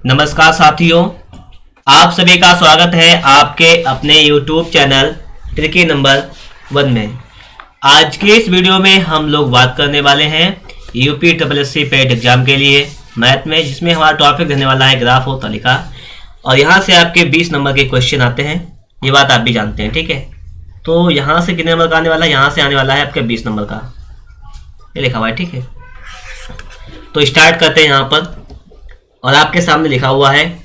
नमस्कार साथियों, आप सभी का स्वागत है आपके अपने YouTube चैनल ट्रिकी नंबर 1 में। आज के इस वीडियो में हम लोग बात करने वाले हैं यूपी SSC पेड एग्जाम के लिए मैथ में, जिसमें हमारा टॉपिक रहने वाला है ग्राफ और तालिका। और यहाँ से आपके 20 नंबर के क्वेश्चन आते हैं, ये बात आप भी जानते हैं, ठीक है। तो यहाँ से कितने नंबर का आने वाला है? यहाँ से आने वाला है आपके 20 नंबर का, ये लिखा हुआ है, ठीक है। तो स्टार्ट करते हैं यहाँ पर, और आपके सामने लिखा हुआ है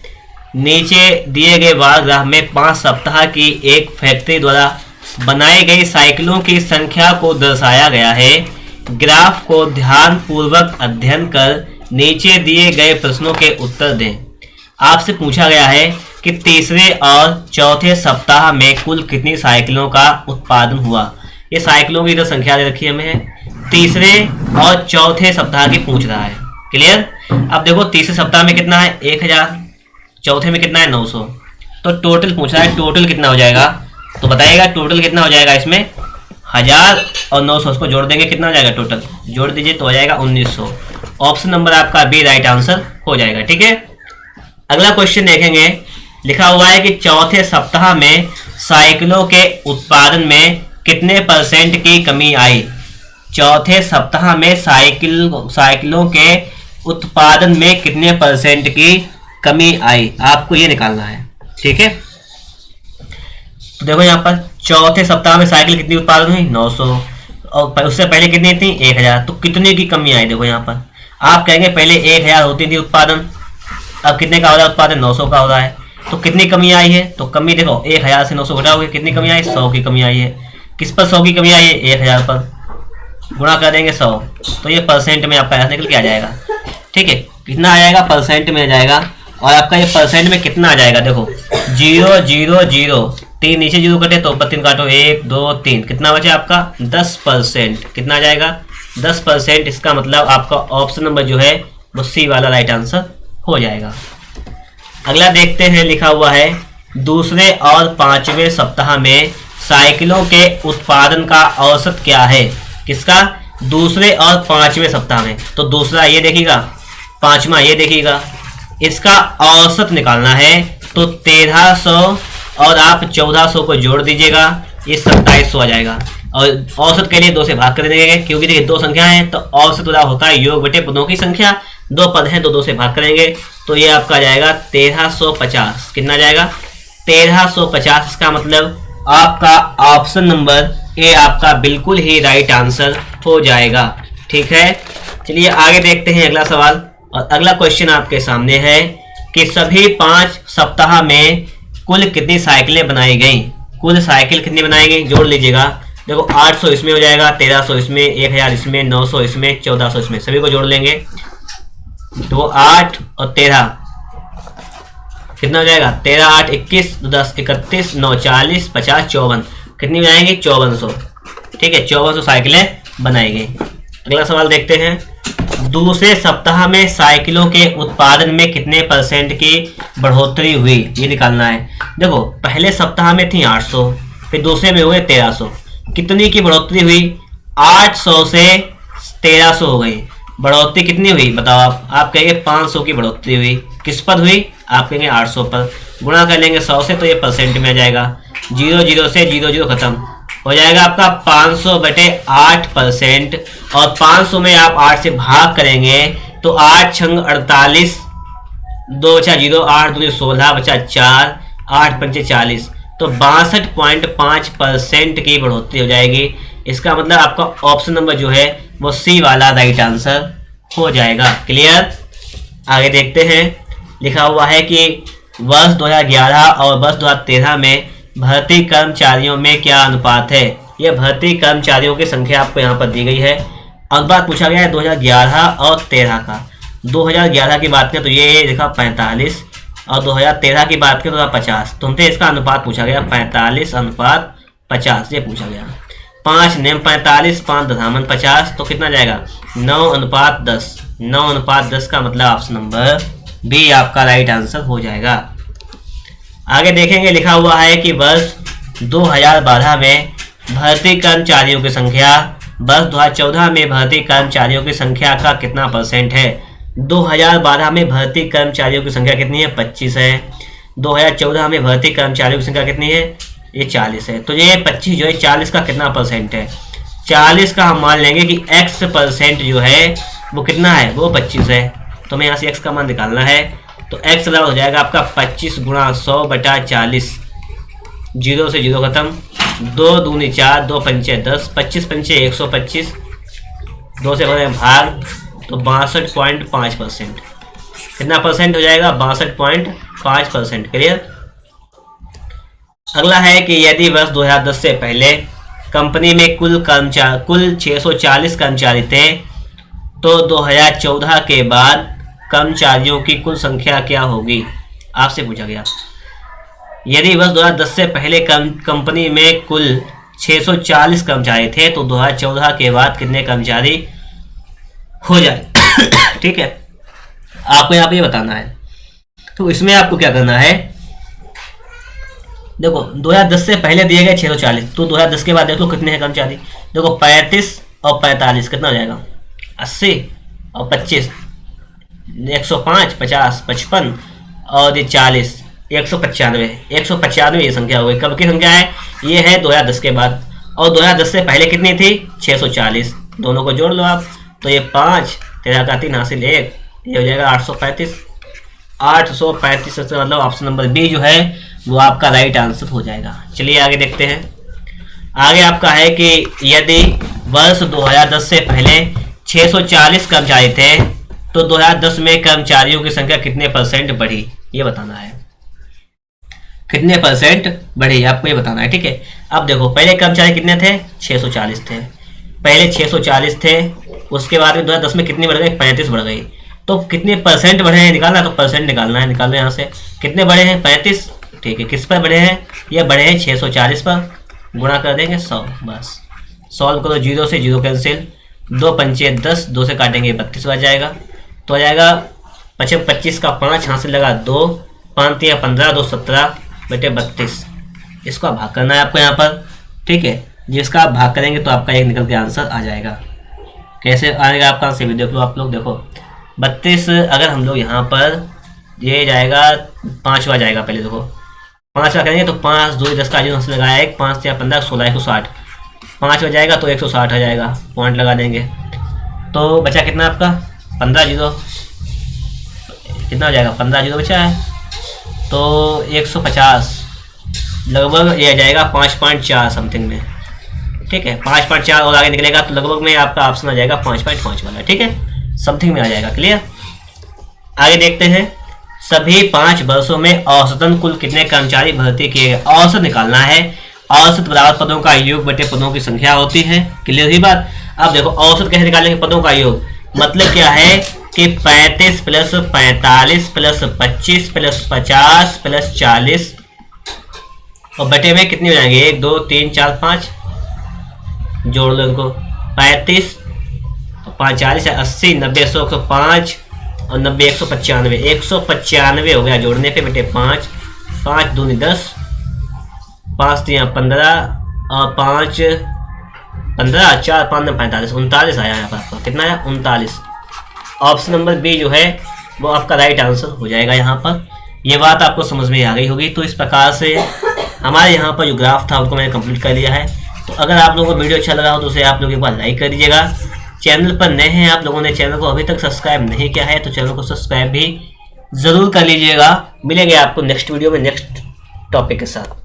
नीचे दिए गए बार ग्राफ में 5 सप्ताह की एक फैक्ट्री द्वारा बनाई गई साइकिलों की संख्या को दर्शाया गया है। ग्राफ को ध्यानपूर्वक अध्ययन कर नीचे दिए गए प्रश्नों के उत्तर दें। आपसे पूछा गया है कि तीसरे और चौथे सप्ताह में कुल कितनी साइकिलों का उत्पादन हुआ। ये साइकिलों की जो संख्या दे रखी है हमें, तीसरे और चौथे सप्ताह की पूछ रहा है। क्लियर? अब देखो तीसरे सप्ताह में कितना है 1000, चौथे में कितना है 900। तो टोटल पूछ रहा है, टोटल कितना हो जाएगा तो बताइएगा। टोटल कितना हो जाएगा इसमें 1000 और 900, उसको जोड़ देंगे कितना हो जाएगा टोटल, जोड़ दीजिए तो हो जाएगा 1900। ऑप्शन नंबर आपका बी राइट आंसर हो जाएगा, ठीक है। अगला क्वेश्चन देखेंगे, लिखा हुआ है कि चौथे सप्ताह में साइकिलों के उत्पादन में कितने % की कमी आई। चौथे सप्ताह में साइकिलों के उत्पादन में कितने % की कमी आई, आपको ये निकालना है, ठीक है। तो देखो यहाँ पर चौथे सप्ताह में साइकिल कितनी उत्पादन हुई 900, और उससे पहले कितनी थी 1000। तो कितने की कमी आई देखो यहाँ पर। आप कहेंगे पहले 1000 होती थी उत्पादन, अब कितने का हो रहा है उत्पादन 900 का हो रहा है। तो कितनी कमी आई है, तो कमी देखो 1000 से 900 घटाओगे कितनी कमी आई 100 की कमी आई है। किस पर 100 की कमी आई है 1000 पर, गुणा कर देंगे 100, तो ये % में आपका ऐसा निकल के आ जाएगा, ठीक है। कितना आ जाएगा % में आ जाएगा, और आपका ये % में कितना आ जाएगा देखो 0 0 0 3 नीचे 0 कटे तो ऊपर 3 काटो 1 2 3, कितना बचे आपका 10%। कितना आ जाएगा 10%। इसका मतलब आपका ऑप्शन नंबर जो है वो सी वाला राइट आंसर हो जाएगा। अगला देखते हैं, लिखा हुआ है दूसरे और पांचवें सप्ताह में साइकिलों के उत्पादन का औसत क्या है। किसका? दूसरे और पांचवें सप्ताह में। तो दूसरा ये देखिएगा, पांचवा ये देखिएगा, इसका औसत निकालना है। तो 1300 और आप 1400 को जोड़ दीजिएगा, ये 2700 आ जाएगा। और औसत के लिए 2 से भाग कर देंगे, क्योंकि देखिए 2 संख्या है तो औसत होता है योग बटे पदों की संख्या। 2 पद हैं तो 2 से भाग करेंगे, तो ये आपका आ जाएगा 1350। कितना आ जाएगा 1350। इसका मतलब आपका ऑप्शन नंबर ए आपका बिल्कुल ही राइट आंसर हो जाएगा, ठीक है। चलिए आगे देखते हैं अगला सवाल। और अगला क्वेश्चन आपके सामने है कि सभी 5 सप्ताह में कुल कितनी साइकिलें बनाई गई। कुल साइकिल कितनी बनाई गई जोड़ लीजिएगा। देखो 800 इसमें हो जाएगा, 1300 इसमें, 1000 इसमें, 900 इसमें, 1400 इसमें, सभी को जोड़ लेंगे तो 8 और 13 कितना हो जाएगा 13 8 21 10 31 9 40 50 54, कितनी बनाएंगे 5400, ठीक है। 5400 साइकिलें बनाई गई। अगला सवाल देखते हैं, दूसरे सप्ताह में साइकिलों के उत्पादन में कितने % की बढ़ोतरी हुई, ये निकालना है। देखो पहले सप्ताह में थी 800, फिर दूसरे में हुए 1300, कितनी की बढ़ोतरी हुई 800 से 1300 हो गई। बढ़ोतरी कितनी हुई बताओ आप कहेंगे 500 की बढ़ोतरी हुई। किस पर हुई? आप कहेंगे 800 पर। गुणा कर लेंगे 100 से तो ये % में आ जाएगा। 0 0 से 0 0 खत्म हो जाएगा आपका 500 बटे 8%। और 500 में आप 8 से भाग करेंगे तो 8 छंग 48, 2 बचा 0, 8 दूनी 16 बचा 4, 8 पंचे 40, तो 62.5% की बढ़ोतरी हो जाएगी। इसका मतलब आपका ऑप्शन नंबर जो है वो सी वाला राइट आंसर हो जाएगा। क्लियर? आगे देखते हैं, लिखा हुआ है कि वर्ष 2011 और वर्ष 2013 में भर्ती कर्मचारियों में क्या अनुपात है। यह भर्ती कर्मचारियों की संख्या आपको यहाँ पर दी गई है। अब बात पूछा गया है 2011 और 13 का। 2011 की बात करें तो ये लिखा 45, और 2013 की बात करें तो 50। तो हमसे इसका अनुपात पूछा गया 45:50, ये पूछा गया। 5 नेम 45, 5 दशामन 50, तो कितना जाएगा 9:10। 9:10 का मतलब ऑप्शन नंबर बी आपका राइट आंसर हो जाएगा। आगे देखेंगे, लिखा हुआ है कि वर्ष 2012 में भर्ती कर्मचारियों की संख्या वर्ष 2014 में भर्ती कर्मचारियों की संख्या का कितना % है। 2012 में भर्ती कर्मचारियों की संख्या कितनी है? 25 है। 2014 में भर्ती कर्मचारियों की संख्या कितनी है? ये 40 है। तो ये 25 जो है 40 का कितना परसेंट है? 40 का हम मान लेंगे कि x% जो है वो कितना है? वो 25 है। तो हमें यहाँ से x का मान निकालना है। तो x बराबर हो जाएगा आपका 25 गुणा 100/40। 0 से 0 खत्म, 2 दूनी 4, 2 पंचे 10, 25 पंचे 125, 2 से बने भाग, तो 62.5%। कितना परसेंट हो जाएगा? 62.5%। क्लियर। अगला है कि यदि वर्ष 2010 से पहले कंपनी में कुल 640 कर्मचारी थे तो 2014 के बाद कर्मचारियों की कुल संख्या क्या होगी? आपसे पूछा गया। यदि वर्ष 2010 से पहले कंपनी में कुल 640 कर्मचारी थे तो 2014 के बाद कितने कर्मचारी हो जाए? ठीक है, आपको यहाँ पे ये बताना है। तो इसमें आपको क्या करना है? देखो 2010 से पहले दिए गए 640, तो 2010 के बाद देख लो कितने हैं कर्मचारी। देखो 35 और 45 कितना हो जाएगा? 80 और 25 105, 50, 55 और ये 40, 195। 195 ये संख्या हो गई। कब की संख्या है? ये है 2010 के बाद। और 2010 से पहले कितनी थी? 640। दोनों को जोड़ लो आप, तो ये 5 13 का 3 हासिल 1, ये हो जाएगा 835। 835 से मतलब ऑप्शन नंबर बी जो है वो आपका राइट आंसर हो जाएगा। चलिए आगे देखते हैं। आगे आपका है कि यदि वर्ष 2010 से पहले 640 कर्मचारी थे तो 2010 में कर्मचारियों की संख्या कितने परसेंट बढ़ी? ये बताना है। कितने परसेंट बढ़ी आपको ये बताना है। ठीक है, अब देखो पहले कर्मचारी कितने थे? 640 थे। पहले 640 थे, उसके बाद में 2010 में कितनी बढ़ गई? 35 बढ़ गई। तो कितने परसेंट बढ़े हैं निकालना, तो परसेंट निकालना है। निकालना यहाँ से कितने बढ़े हैं? 35। ठीक है, किस पर बढ़े हैं? ये बढ़े हैं 640 पर। गुणा कर देंगे 100, बस सॉल्व करो। 0 से 0 कैंसिल, 2 पंचे 10, 2 से काटेंगे 32 बच जाएगा। तो आ जाएगा 25 का 5 हासिल लगा 2, 5 3 15, 2 17 बटे 32। इसको भाग करना है आपको यहाँ पर। ठीक है, जिसका आप भाग करेंगे तो आपका एक निकल के आंसर आ जाएगा। कैसे आएगा आपका आंसर भी देख लो आप लोग। देखो 32 अगर हम लोग यहाँ पर ये जाएगा 5वां जाएगा। पहले देखो 5वां करेंगे तो 5 2 10 का जो लगाया 1, 5 3 15 16 160। 5वां जाएगा तो 160 आ जाएगा, पॉइंट लगा देंगे। तो बचा कितना आपका? 15 0 कितना हो जाएगा? 15 0 बचा है, तो 150 लगभग ये आ जाएगा 5.4 समथिंग में। ठीक है, 5.4 और आगे निकलेगा तो लगभग में आपका ऑप्शन आ जाएगा 5.5 वाला। ठीक है, समथिंग में आ जाएगा। क्लियर। आगे देखते हैं। सभी 5 वर्षों में औसतन कुल कितने कर्मचारी भर्ती किए गए? औसत निकालना है। औसत बराबर पदों का योग बटे पदों की संख्या होती है। क्लियर हुई बात। अब देखो औसत कैसे निकालेंगे? पदों का योग मतलब क्या है कि 35 प्लस 45 प्लस 25 प्लस 50 प्लस 40 और बटे में कितनी हो जाएंगे? 1 2 3 4 5, जोड़ लो इनको। 35 5 40 80 90 100 105 और 90 195 195 हो गया जोड़ने पे बटे 5। 5 दूनी 10, 5 3 15 और 5 15 4 5 45 39 आया यहाँ पर आपका। कितना आया? 39। ऑप्शन नंबर बी जो है वो आपका राइट आंसर हो जाएगा यहाँ पर। ये बात आपको समझ में आ गई होगी। तो इस प्रकार से हमारे यहाँ पर जो ग्राफ था उसको मैंने कंप्लीट कर लिया है। तो अगर आप लोगों को वीडियो अच्छा लगा हो तो उसे आप लोग एक बार लाइक कर दीजिएगा। चैनल पर नए हैं आप लोगों ने चैनल को अभी तक सब्सक्राइब नहीं किया है तो चैनल को सब्सक्राइब भी ज़रूर कर लीजिएगा। मिलेंगे आपको नेक्स्ट वीडियो में नेक्स्ट टॉपिक के साथ।